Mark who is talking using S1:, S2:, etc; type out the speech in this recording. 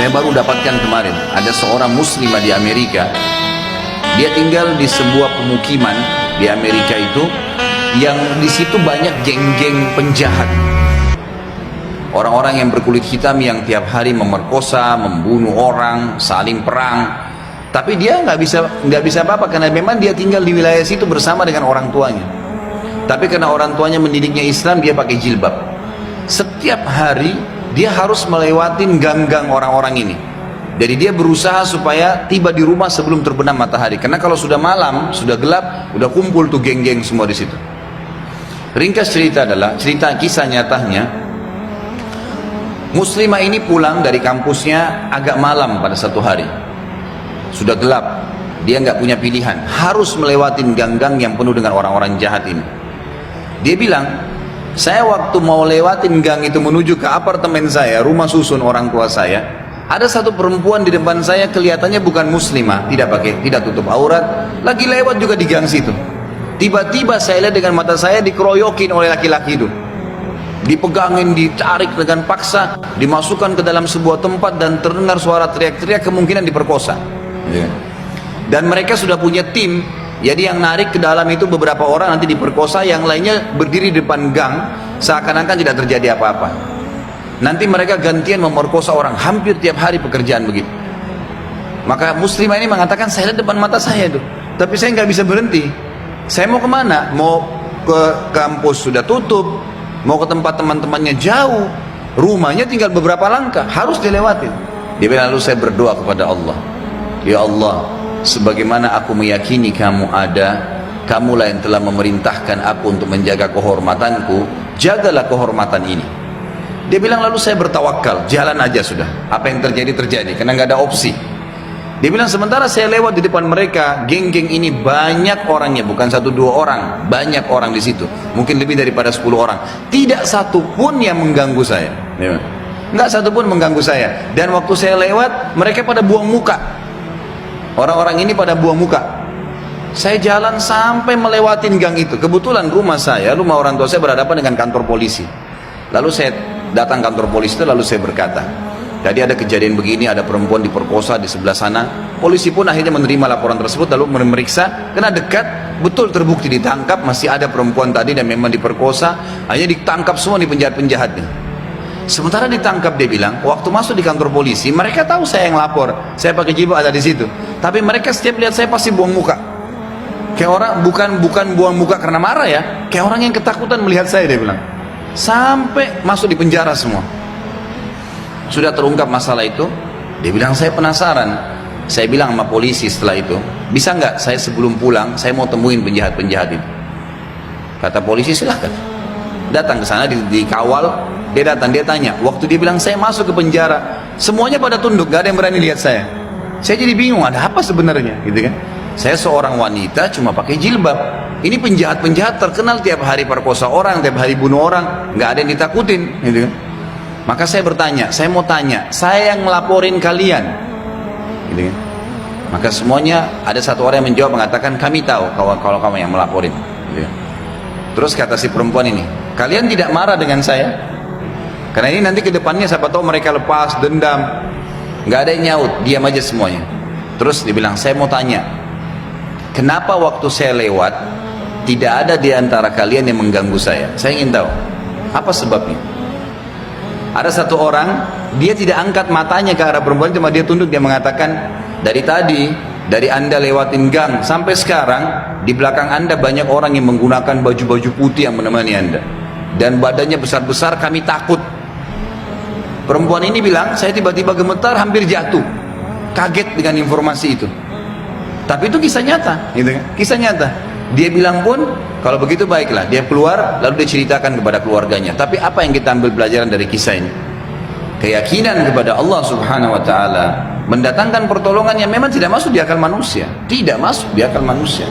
S1: Saya baru dapatkan kemarin, ada seorang muslimah di Amerika. Dia tinggal di sebuah pemukiman di Amerika itu, yang di situ banyak geng-geng penjahat. Orang-orang yang berkulit hitam yang tiap hari memerkosa, membunuh orang, saling perang. Tapi dia nggak bisa apa-apa karena memang dia tinggal di wilayah situ bersama dengan orang tuanya. Tapi karena orang tuanya mendidiknya Islam, dia pakai jilbab. Setiap hari dia harus melewati gang-gang orang-orang ini. Jadi dia berusaha supaya tiba di rumah sebelum terbenam matahari. Karena kalau sudah malam, sudah gelap, udah kumpul tuh geng-geng semua di situ. Ringkas cerita adalah cerita kisah nyatanya. Muslimah ini pulang dari kampusnya agak malam pada satu hari. Sudah gelap, dia nggak punya pilihan, harus melewati gang-gang yang penuh dengan orang-orang jahat ini. Dia bilang, saya waktu mau lewatin gang itu menuju ke apartemen saya, rumah susun orang tua saya, ada satu perempuan di depan saya, kelihatannya bukan muslimah, tidak tutup aurat, lagi lewat juga di gang situ. Tiba-tiba saya lihat dengan mata saya dikeroyokin oleh laki-laki itu, dipegangin, ditarik dengan paksa, dimasukkan ke dalam sebuah tempat dan terdengar suara teriak-teriak, kemungkinan diperkosa. Dan mereka sudah punya tim, jadi yang narik ke dalam itu beberapa orang, nanti diperkosa, yang lainnya berdiri di depan gang seakan-akan tidak terjadi apa-apa. Nanti mereka gantian memerkosa orang, hampir tiap hari pekerjaan begitu. Maka muslimah ini mengatakan, saya lihat depan mata saya itu, tapi saya nggak bisa berhenti. Saya mau kemana? Mau ke kampus sudah tutup, mau ke tempat teman-temannya jauh, rumahnya tinggal beberapa langkah, harus dilewatin. Dia bilang, lalu saya berdoa kepada Allah, ya Allah, sebagaimana aku meyakini kamu ada, kamulah yang telah memerintahkan aku untuk menjaga kehormatanku, jagalah kehormatan ini. Dia bilang, lalu saya bertawakal, jalan aja sudah, apa yang terjadi terjadi, karena nggak ada opsi. Dia bilang, sementara saya lewat di depan mereka, geng-geng ini banyak orangnya, bukan 1-2 orang, banyak orang di situ, mungkin lebih daripada 10 orang. Tidak satu pun yang mengganggu saya, nggak satu pun mengganggu saya. Dan waktu saya lewat, mereka pada buang muka. Orang-orang ini pada buang muka. Saya jalan sampai melewatin gang itu. Kebetulan rumah orang tua saya berhadapan dengan kantor polisi. Lalu saya datang kantor polisi itu, lalu saya berkata, tadi ada kejadian begini, ada perempuan diperkosa di sebelah sana. Polisi pun akhirnya menerima laporan tersebut, lalu memeriksa, kena dekat, betul terbukti ditangkap, masih ada perempuan tadi dan memang diperkosa. Akhirnya ditangkap semua di penjahat-penjahatnya. Sementara ditangkap, dia bilang, waktu masuk di kantor polisi, mereka tahu saya yang lapor, saya pakai jilbab ada di situ. Tapi mereka setiap lihat saya pasti buang muka. Kayak orang, bukan buang muka karena marah ya, kayak orang yang ketakutan melihat saya, dia bilang. Sampai masuk di penjara semua. Sudah terungkap masalah itu, dia bilang, saya penasaran. Saya bilang sama polisi setelah itu, bisa nggak saya sebelum pulang, saya mau temuin penjahat-penjahat itu. Kata polisi, silahkan. Datang ke sana, dikawal. Dia datang, dia tanya, waktu dia bilang saya masuk ke penjara, semuanya pada tunduk, gak ada yang berani lihat saya. Saya jadi bingung, ada apa sebenarnya, gitu kan? Saya seorang wanita cuma pakai jilbab. Ini penjahat-penjahat terkenal tiap hari perkosa orang, tiap hari bunuh orang, gak ada yang ditakutin, gitu kan? Maka saya bertanya, saya mau tanya, saya yang melaporin kalian, gitu kan? Maka semuanya ada satu orang yang menjawab mengatakan, kami tahu kalau kamu yang melaporin, gitu kan? Terus kata si perempuan ini, kalian tidak marah dengan saya? Karena ini nanti ke depannya siapa tahu mereka lepas dendam. Nggak ada yang nyaut, diam aja semuanya. Terus dia bilang, saya mau tanya, kenapa waktu saya lewat tidak ada di antara kalian yang mengganggu saya? Saya ingin tahu apa sebabnya. Ada satu orang, dia tidak angkat matanya ke arah perempuan, cuma dia tunduk, dia mengatakan, dari anda lewatin gang sampai sekarang, di belakang anda banyak orang yang menggunakan baju-baju putih yang menemani anda, dan badannya besar-besar, kami takut. Perempuan ini bilang, saya tiba-tiba gemetar, hampir jatuh, kaget dengan informasi itu. Tapi itu kisah nyata, gitu kan? Kisah nyata. Dia bilang pun, kalau begitu baiklah. Dia keluar, lalu dia ceritakan kepada keluarganya. Tapi apa yang kita ambil pelajaran dari kisah ini? Keyakinan kepada Allah Subhanahu Wa Taala mendatangkan pertolongan yang memang tidak masuk di akal manusia, tidak masuk di akal manusia.